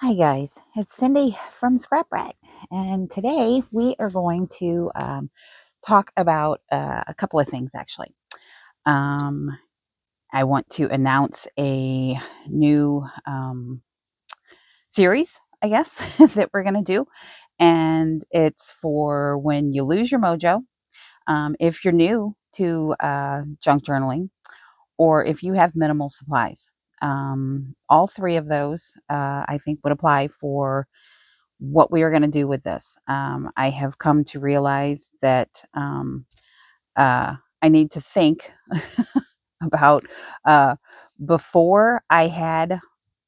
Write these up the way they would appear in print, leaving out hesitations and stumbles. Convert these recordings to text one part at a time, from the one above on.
Hi guys, it's Cindy from Scrap Rack, and today we are going to talk about a couple of things actually. Um, I want to announce a new series, I guess, that we're going to do, and it's for when you lose your mojo. If you're new to junk journaling, or if you have minimal supplies, all three of those I think would apply for what we are going to do with this. I have come to realize that I need to think about uh, before I had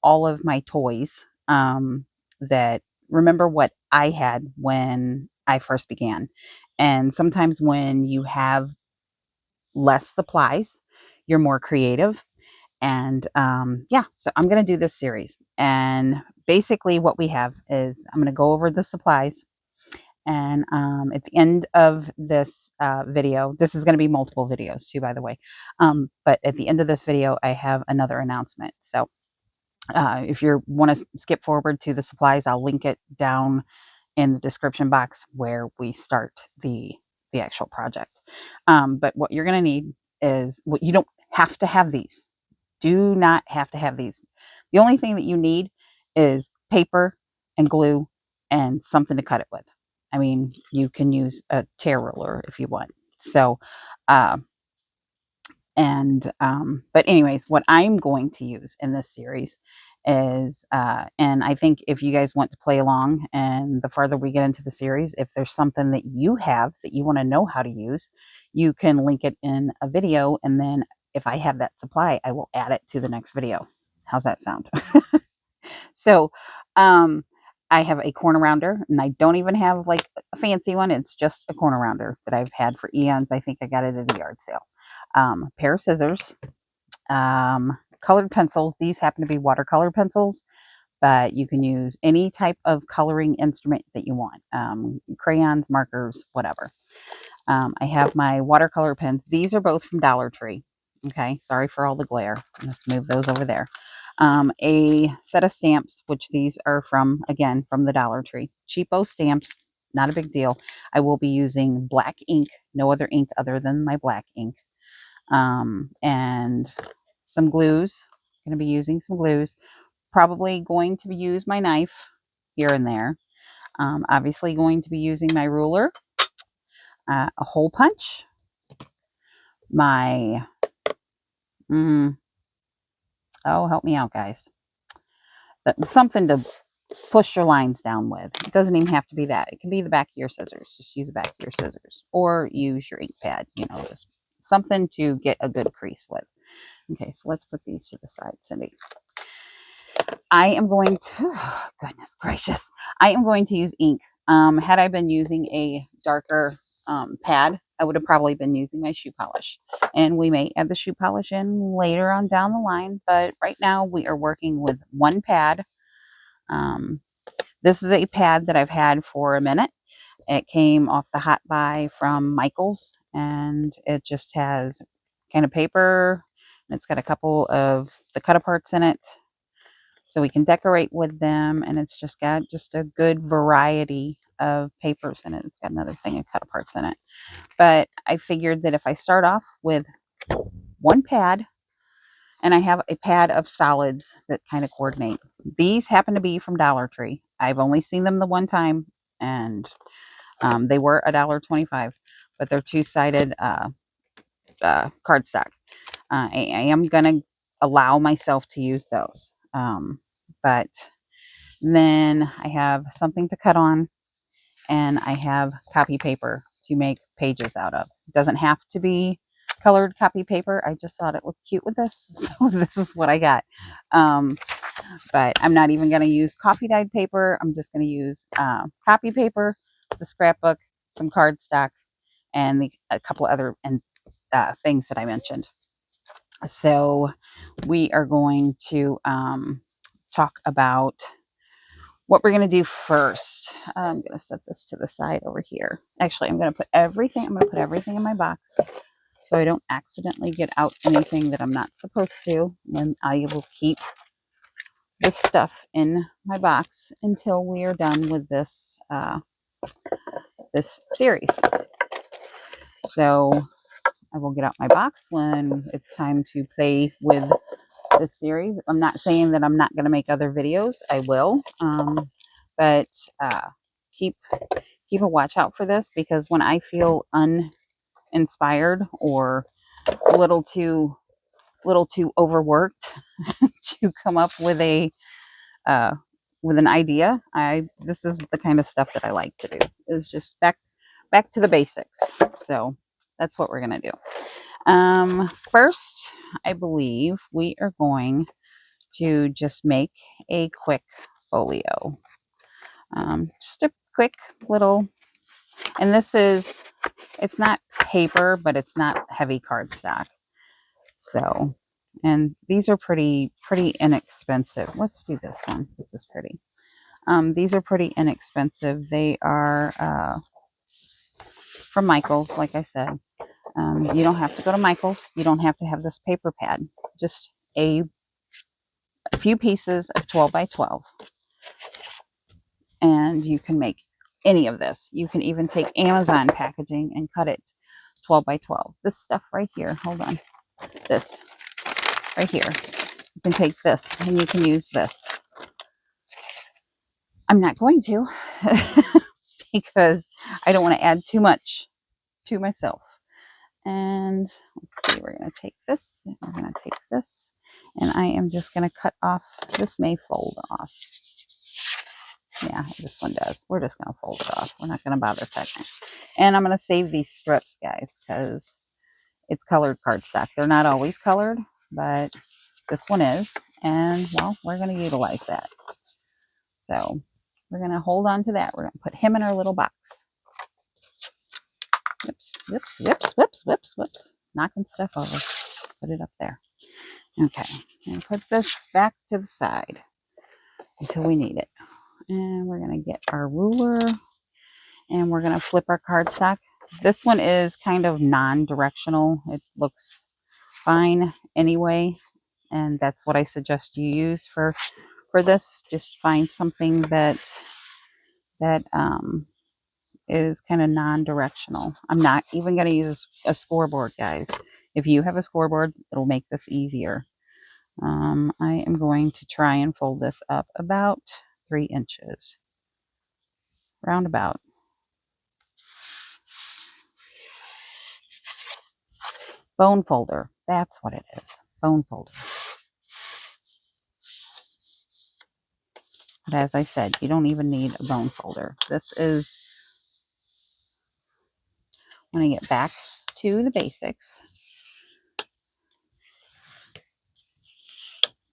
all of my toys, that remember what I had when I first began. And sometimes when you have less supplies, you're more creative. And yeah, so I'm going to do this series. And basically, what we have is I'm going to go over the supplies. And at the end of this video, this is going to be multiple videos too, by the way. But at the end of this video, I have another announcement. So if you want to skip forward to the supplies, I'll link it down in the description box where we start the actual project. But what you're going to need is what you don't have to have these. Do not have to have these. The only thing that you need is paper and glue and something to cut it with. I mean, you can use a tear ruler if you want. So, uh, but anyways, what I'm going to use in this series is, and I think if you guys want to play along, and the farther we get into the series, if there's something that you have that you want to know how to use, you can link it in a video, and then if I have that supply, I will add it to the next video. How's that sound? So, um, I have a corner rounder, and I don't even have like a fancy one. It's just a corner rounder that I've had for eons. I think I got it at a yard sale. A pair of scissors, colored pencils. These happen to be watercolor pencils, but you can use any type of coloring instrument that you want. Crayons, markers, whatever. I have my watercolor pens. These are both from Dollar Tree. Okay, sorry for all the glare. Let's move those over there. A set of stamps, which these are from, again, from the Dollar Tree. Cheapo stamps, not a big deal. I will be using black ink, no other ink other than my black ink. And some glues. I'm going to be using some glues. Probably going to use my knife here and there. Obviously going to be using my ruler, a hole punch, my, oh, help me out, guys. Something to push your lines down with. It doesn't even have to be that. It can be the back of your scissors. Just use the back of your scissors. Or use your ink pad, just something to get a good crease with. Okay, so let's put these to the side, Cindy. I am going to, oh, goodness gracious, I am going to use ink. Had I been using a darker pad, I would have probably been using my shoe polish. And we may add the shoe polish in later on down the line, but right now we are working with one pad. This is a pad that I've had for a minute. It came off the hot buy from Michael's, and it just has kind of paper, and it's got a couple of the cut aparts in it, so we can decorate with them, and it's just got just a good variety of papers in it. It's got another thing of cut aparts in it. But I figured that if I start off with one pad, and I have a pad of solids that kind of coordinate. These happen to be from Dollar Tree. I've only seen them the one time, and they were $1.25, but they're two-sided cardstock. I am going to allow myself to use those. But then I have something to cut on, and I have copy paper to make pages out of. It doesn't have to be colored copy paper. I just thought it looked cute with this, so this is what I got. But I'm not even going to use coffee dyed paper. I'm just going to use copy paper, the scrapbook, some cardstock, and a couple other things that I mentioned. So we are going to talk about what we're going to do first. I'm going to set this to the side over here. Actually, I'm going to put everything in my box so I don't accidentally get out anything that I'm not supposed to. And I will keep this stuff in my box until we are done with this this series. So I will get out my box when it's time to play with this series. I'm not saying that I'm not going to make other videos. I will, but keep a watch out for this, because when I feel uninspired or a little too overworked to come up with an idea, this is the kind of stuff that I like to do, is just back to the basics. So that's what we're gonna do. First, I believe we are going to just make a quick folio. Just a quick little, and it's not paper, but it's not heavy cardstock. So, and these are pretty inexpensive. Let's do this one. This is pretty. These are pretty inexpensive. They are from Michael's, like I said. You don't have to go to Michael's. You don't have to have this paper pad. Just a few pieces of 12 by 12. And you can make any of this. You can even take Amazon packaging and cut it 12 by 12. This stuff right here, hold on. This right here. You can take this and you can use this. I'm not going to because I don't want to add too much to myself. And let's see, we're going to take this, and we're going to take this, and I am just going to cut off. This may fold off. Yeah, this one does. We're just going to fold it off. We're not going to bother cutting it. And I'm going to save these strips, guys, because it's colored cardstock. They're not always colored, but this one is. And, well, we're going to utilize that. So we're going to hold on to that. We're going to put him in our little box. Whoops, whoops, whoops, whoops, whoops, whoops. Knocking stuff over. Put it up there. Okay, and put this back to the side until we need it. And we're going to get our ruler, and we're going to flip our cardstock. This one is kind of non-directional. It looks fine anyway, and that's what I suggest you use for this. Just find something that is kind of non-directional. I'm not even going to use a scoreboard, guys. If you have a scoreboard, it'll make this easier. I am going to try and fold this up about 3 inches. Roundabout. Bone folder. That's what it is. Bone folder. But as I said, you don't even need a bone folder. This is, when I get back to the basics,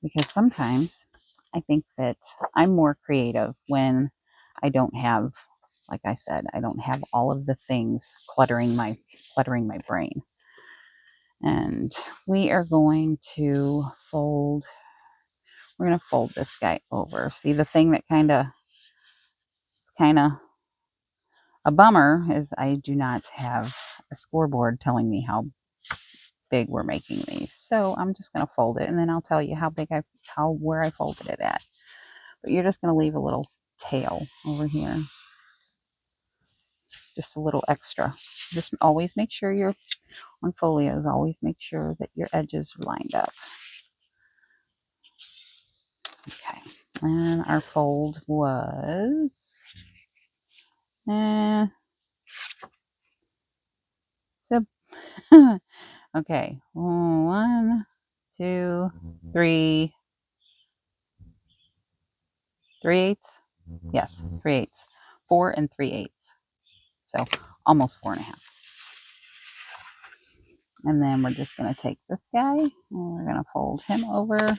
because sometimes I think that I'm more creative when I don't have, like I said, I don't have all of the things cluttering my brain. And we are going to fold, we're going to fold this guy over. See, the thing that kind of a bummer is I do not have a scoreboard telling me how big we're making these. So I'm just going to fold it, and then I'll tell you where I folded it at. But you're just going to leave a little tail over here. Just a little extra. Just always make sure you're on folios, always make sure that your edges are lined up. Okay. And our fold was so okay. 1, 2, 3, 3/8. Yes, 3/8. 4 and 3/8. So almost 4.5. And then we're just going to take this guy and we're going to fold him over. And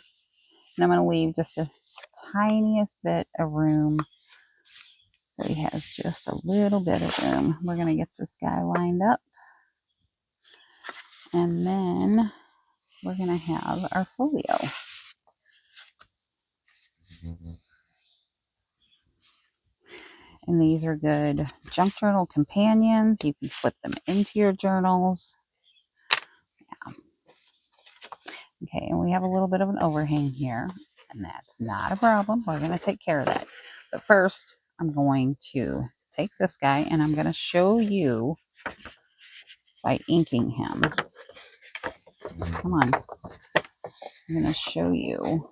I'm going to leave just a tiniest bit of room. So he has just a little bit of room. We're going to get this guy lined up. And then we're going to have our folio. And these are good junk journal companions. You can slip them into your journals. Yeah. Okay, and we have a little bit of an overhang here. and that's not a problem. We're going to take care of that. But first, I'm going to take this guy and I'm going to show you by inking him. Come on. I'm going to show you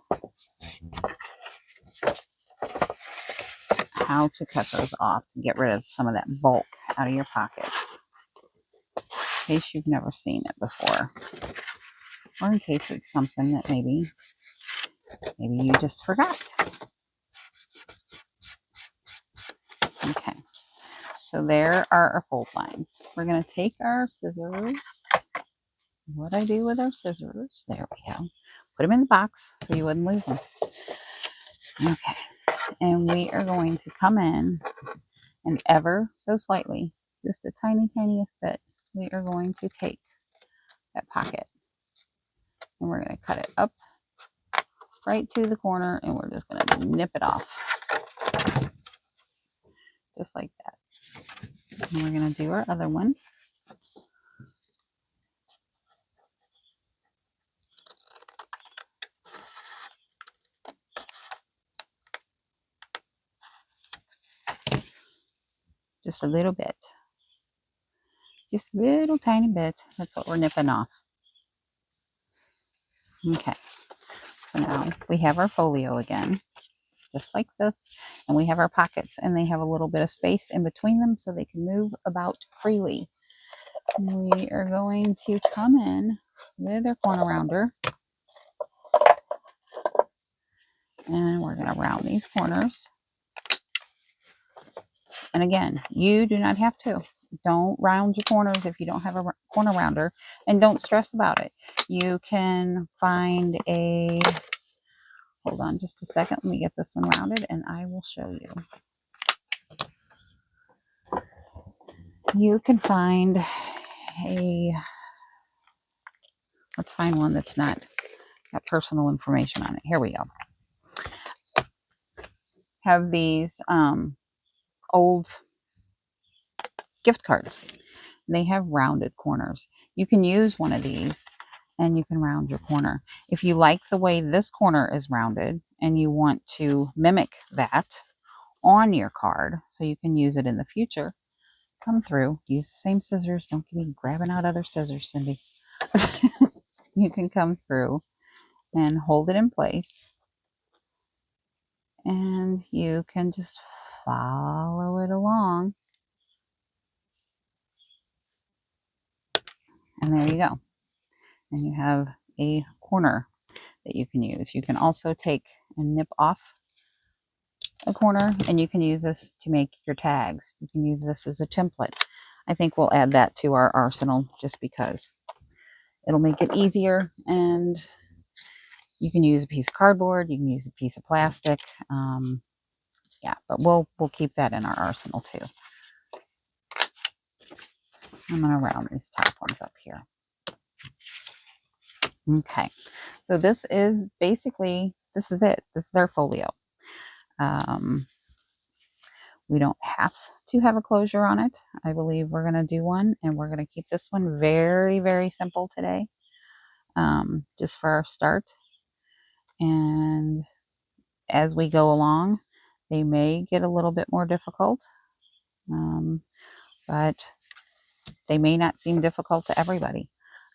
how to cut those off to get rid of some of that bulk out of your pockets, in case you've never seen it before, or in case it's something that maybe you just forgot. Okay, so there are our fold lines. We're going to take our scissors. What I do with our scissors, there we go. Put them in the box so you wouldn't lose them. Okay, and we are going to come in and ever so slightly, just a tiniest bit, we are going to take that pocket and we're going to cut it up right to the corner and we're just going to nip it off. Just like that. And we're going to do our other one. Just a little bit. Just a little tiny bit. That's what we're nipping off. Okay. So now we have our folio again, just like this. And we have our pockets, and they have a little bit of space in between them so they can move about freely. We are going to come in with our corner rounder. And we're going to round these corners. And again, you do not have to. Don't round your corners if you don't have a corner rounder. And don't stress about it. You can find a... Hold on just a second. Let me get this one rounded and I will show you. You can find a... Let's find one that's not got personal information on it. Here we go. Have these old gift cards. They have rounded corners. You can use one of these and you can round your corner. If you like the way this corner is rounded and you want to mimic that on your card so you can use it in the future, come through, use the same scissors. Don't be grabbing out other scissors, Cindy. You can come through and hold it in place and you can just follow it along. And there you go. And you have a corner that you can use. You can also take and nip off a corner and you can use this to make your tags. You can use this as a template. I think we'll add that to our arsenal just because it'll make it easier, and you can use a piece of cardboard, you can use a piece of plastic. Yeah, but we'll keep that in our arsenal too. I'm going to round these top ones up here. Okay, so this is basically, this is it. This is our folio. We don't have to have a closure on it. I believe we're going to do one, and we're going to keep this one very simple today, just for our start. And as we go along, they may get a little bit more difficult, but they may not seem difficult to everybody.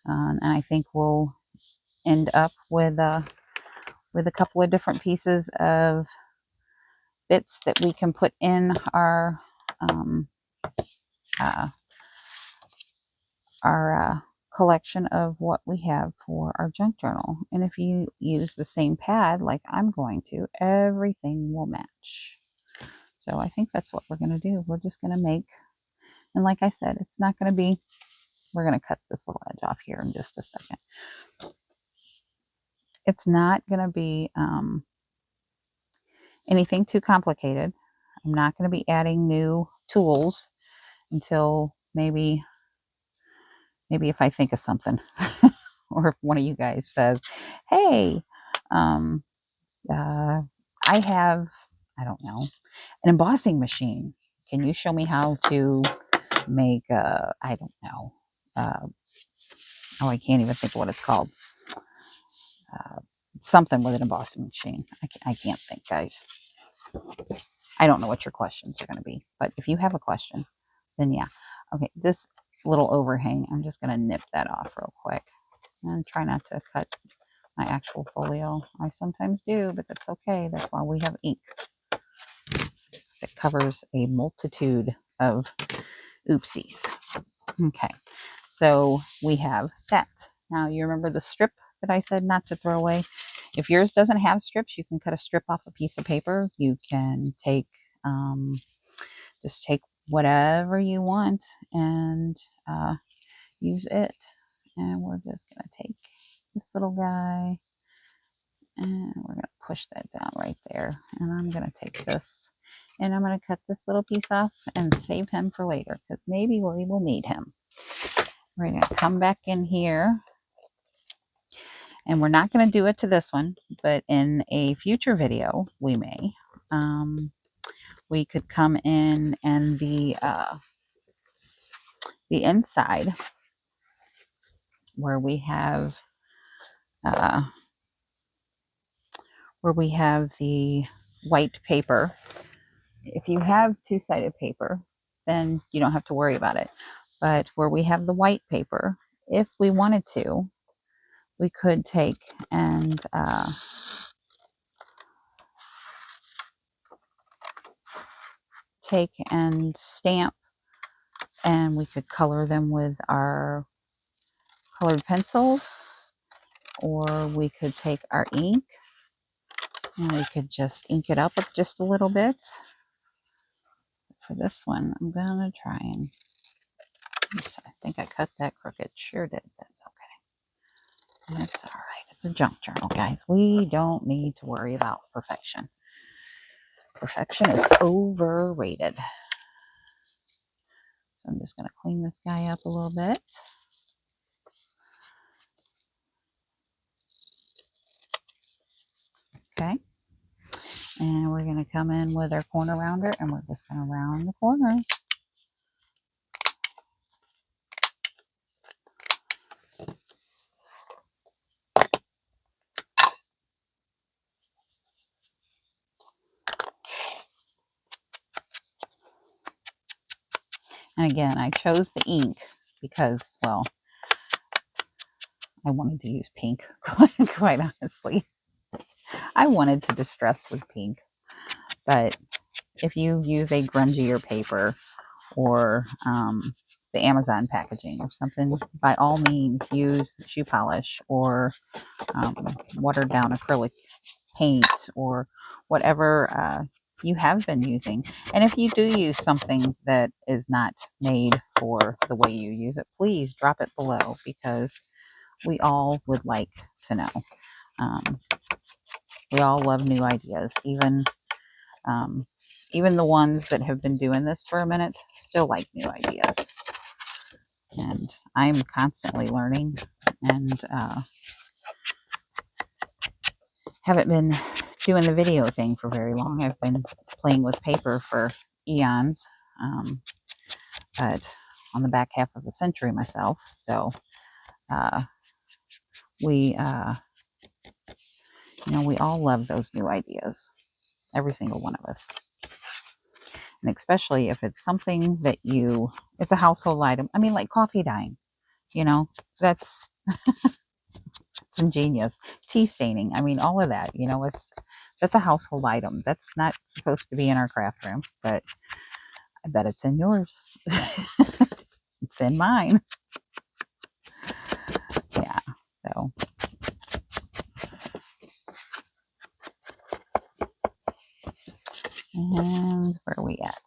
And I think we'll end up with a couple of different pieces of bits that we can put in our collection of what we have for our junk journal. And if you use the same pad like I'm going to, everything will match. So I think that's what we're going to do. We're just going to make, and like I said, it's not going to be, we're going to cut this little edge off here in just a second. It's not going to be anything too complicated. I'm not going to be adding new tools until maybe if I think of something. Or if one of you guys says, hey, I have, I don't know, an embossing machine. Can you show me how to make, I don't know, I can't even think of what it's called. something with an embossing machine. I can't think, guys. I don't know what your questions are going to be, but if you have a question, then yeah. Okay, this little overhang, I'm just going to nip that off real quick and try not to cut my actual folio. I sometimes do, but that's okay. That's why we have ink. It covers a multitude of oopsies. Okay, so we have that. Now you remember the strip that I said not to throw away? If yours doesn't have strips, you can cut a strip off a piece of paper. You can take, just take whatever you want and use it. And we're just going to take this little guy and we're going to push that down right there. And I'm going to take this and I'm going to cut this little piece off and save him for later because maybe we will need him. We're going to come back in here and we're not going to do it to this one, but in a future video, we may. We could come in and the inside where we have the white paper. If you have two-sided paper, then you don't have to worry about it. But where we have the white paper, if we wanted to, we could take and stamp, and we could color them with our colored pencils, or we could take our ink and we could just ink it up just a little bit. For this one, I'm gonna try and, I think I cut that crooked. Sure did. That's okay. That's all right. It's a junk journal, guys. We don't need to worry about perfection. Perfection is overrated. So I'm just gonna clean this guy up a little bit. Okay. And we're going to come in with our corner rounder and we're just going to round the corners. And again, I chose the ink because, well, I wanted to use pink, quite honestly. I wanted to distress with pink. But if you use a grungier paper or the Amazon packaging or something, by all means use shoe polish or watered down acrylic paint or whatever you have been using. And if you do use something that is not made for the way you use it, please drop it below because we all would like to know. We all love new ideas, even the ones that have been doing this for a minute still like new ideas. And I'm constantly learning and haven't been doing the video thing for very long. I've been playing with paper for eons, but on the back half of the century myself. So we all love those new ideas, every single one of us. And especially if it's something that it's a household item. I mean, like coffee dyeing, that's it's ingenious. Tea staining, I mean, all of that, that's a household item. That's not supposed to be in our craft room, but I bet it's in yours. It's in mine. Yeah, so. And where are we at?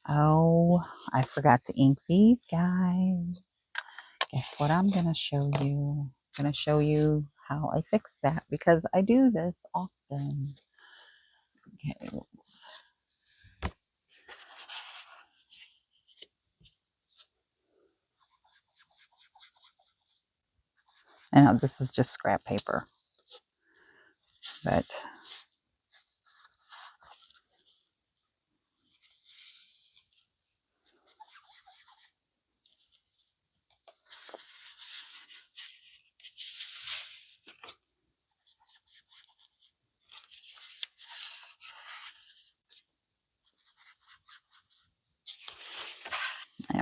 Oh, I forgot to ink these guys. Guess what I'm going to show you? I'm going to show you how I fix that because I do this often. Okay, I know this is just scrap paper, but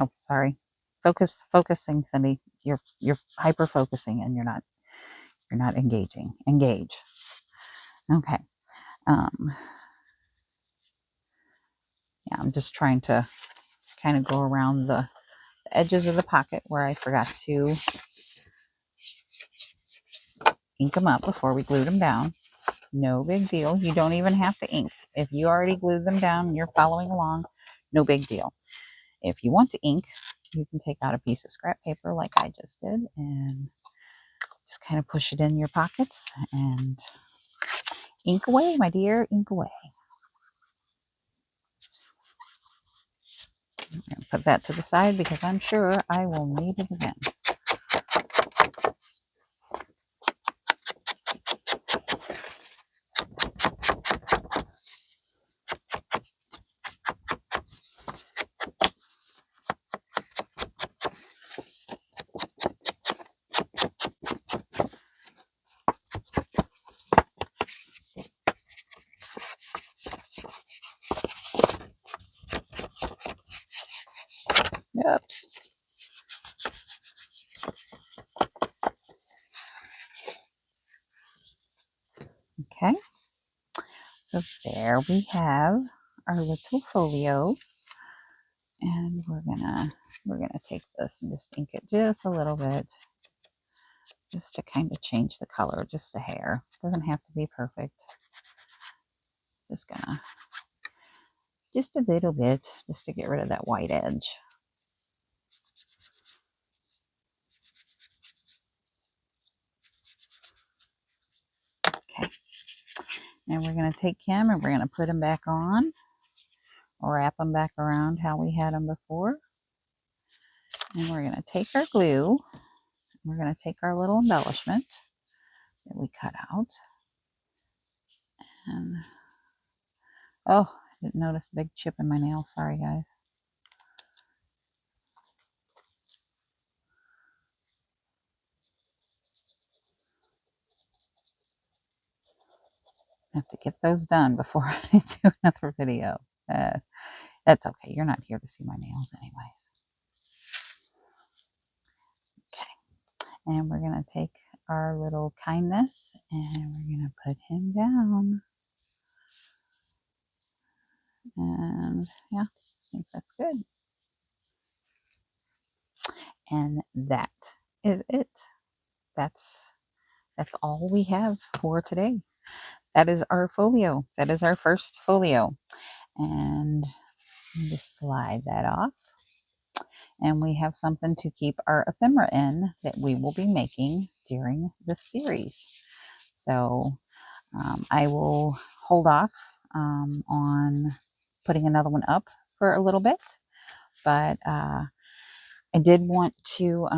Oh, sorry. Focusing, Cindy. You're hyper focusing, and you're not engaging. Engage. Okay. Um, yeah, I'm just trying to kind of go around the edges of the pocket where I forgot to ink them up before we glued them down. No big deal. You don't even have to ink. If you already glued them down and you're following along, no big deal. If you want to ink, you can take out a piece of scrap paper like I just did and just kind of push it in your pockets and ink away, my dear, ink away. I'm going to put that to the side because I'm sure I will need it again. Oops. Okay. So there we have our little folio. And we're gonna take this and just ink it just a little bit, just to kind of change the color, just a hair. Doesn't have to be perfect. Just a little bit, just to get rid of that white edge. Okay. And we're gonna take him and we're gonna put him back on, wrap him back around how we had him before. And we're gonna take our glue. We're gonna take our little embellishment that we cut out. And oh, I didn't notice a big chip in my nail. Sorry, guys. I have to get those done before I do another video. That's okay. You're not here to see my nails anyways. Okay. And we're going to take our little kindness and we're going to put him down. And yeah, I think that's good. And that is it. That's all we have for today. That is our folio. That is our first folio. And just slide that off. And we have something to keep our ephemera in that we will be making during this series. So I will hold off on putting another one up for a little bit, but I did want to,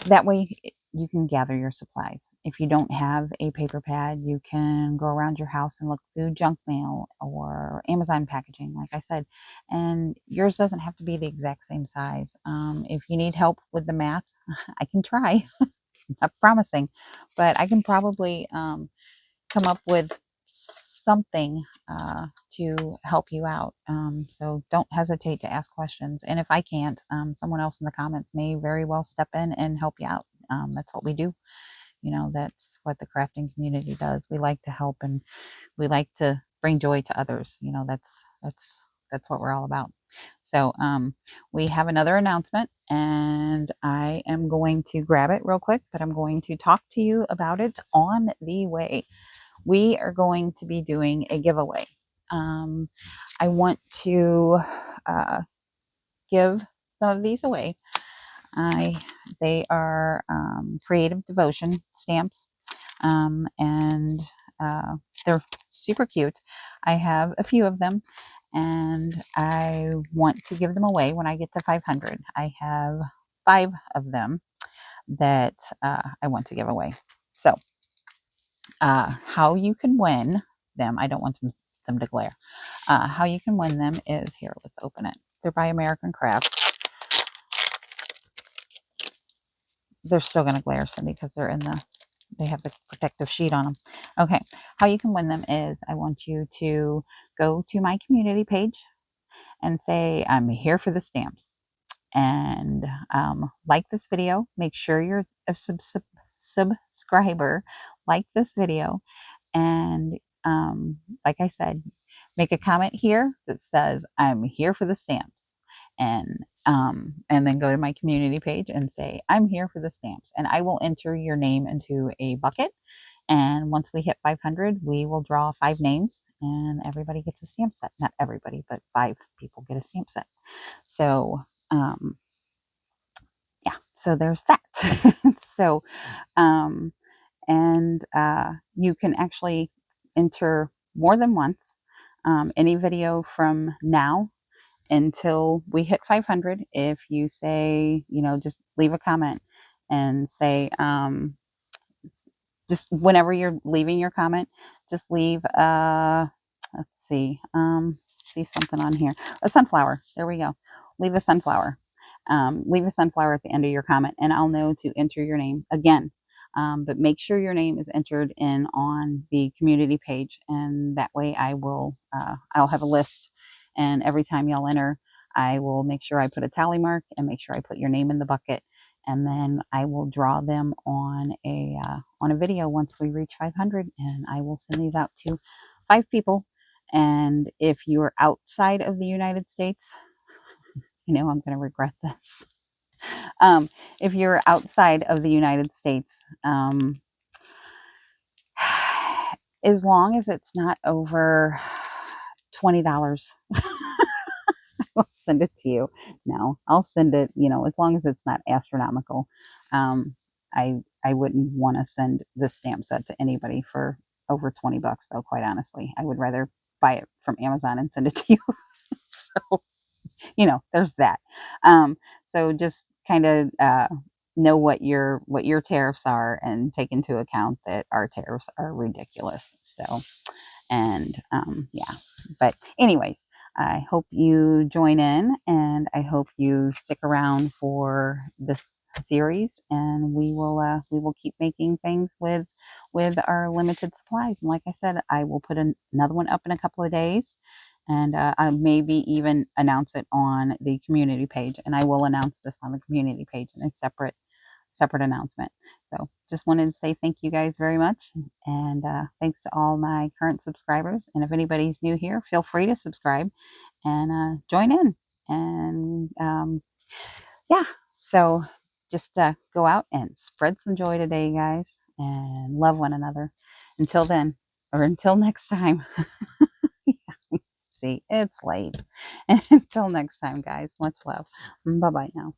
that way you can gather your supplies. If you don't have a paper pad, you can go around your house and look through junk mail or Amazon packaging, like I said, and yours doesn't have to be the exact same size. If you need help with the math, I can try. Not promising, but I can probably come up with something to help you out. So don't hesitate to ask questions. And if I can't, someone else in the comments may very well step in and help you out. That's what we do. You know, that's what the crafting community does. We like to help and we like to bring joy to others. You know, that's what we're all about. So we have another announcement and I am going to grab it real quick, but I'm going to talk to you about it on the way. We are going to be doing a giveaway. I want to give some of these away. They are creative devotion stamps, and they're super cute. I have a few of them, and I want to give them away when I get to 500. I have 5 of them that I want to give away. So how you can win them, I don't want them to glare. How you can win them is here. Let's open it. They're by American Crafts. They're still going to glare, Cindy, because they have the protective sheet on them. Okay, how you can win them is I want you to go to my community page and say, I'm here for the stamps. and like this video. Make sure you're a subscriber. Like this video, and like I said, make a comment here that says I'm here for the stamps, and then go to my community page and say I'm here for the stamps, and I will enter your name into a bucket. And once we hit 500, we will draw 5 names, and everybody gets a stamp set. Not everybody, but 5 people get a stamp set. So um, yeah, so there's that. So um, and you can actually enter more than once. Any video from now until we hit 500, if you say, just leave a comment and say, just whenever you're leaving your comment, just leave, let's see something on here, a sunflower. There we go. Leave a sunflower. Leave a sunflower at the end of your comment, and I'll know to enter your name again. But make sure your name is entered in on the community page, and that way I'll have a list, and every time y'all enter, I will make sure I put a tally mark and make sure I put your name in the bucket, and then I will draw them on a video once we reach 500, and I will send these out to 5 people. And if you're outside of the United States, I'm going to regret this. If you're outside of the United States, as long as it's not over $20, I'll send it to you. No, I'll send it, as long as it's not astronomical. Um, I wouldn't want to send this stamp set to anybody for over $20 though, quite honestly. I would rather buy it from Amazon and send it to you. So, there's that. So just kind of know what your tariffs are, and take into account that our tariffs are ridiculous. So, and yeah, but anyways, I hope you join in, and I hope you stick around for this series, and we will keep making things with our limited supplies. And like I said, I will put another one up in a couple of days, and I maybe even announce it on the community page, and I will announce this on the community page in a separate announcement. So just wanted to say thank you guys very much, and thanks to all my current subscribers. And if anybody's new here, feel free to subscribe and join in. And yeah, so just go out and spread some joy today, guys, and love one another. Until then, or until next time. See, it's late. Until next time, guys, much love. Bye bye now.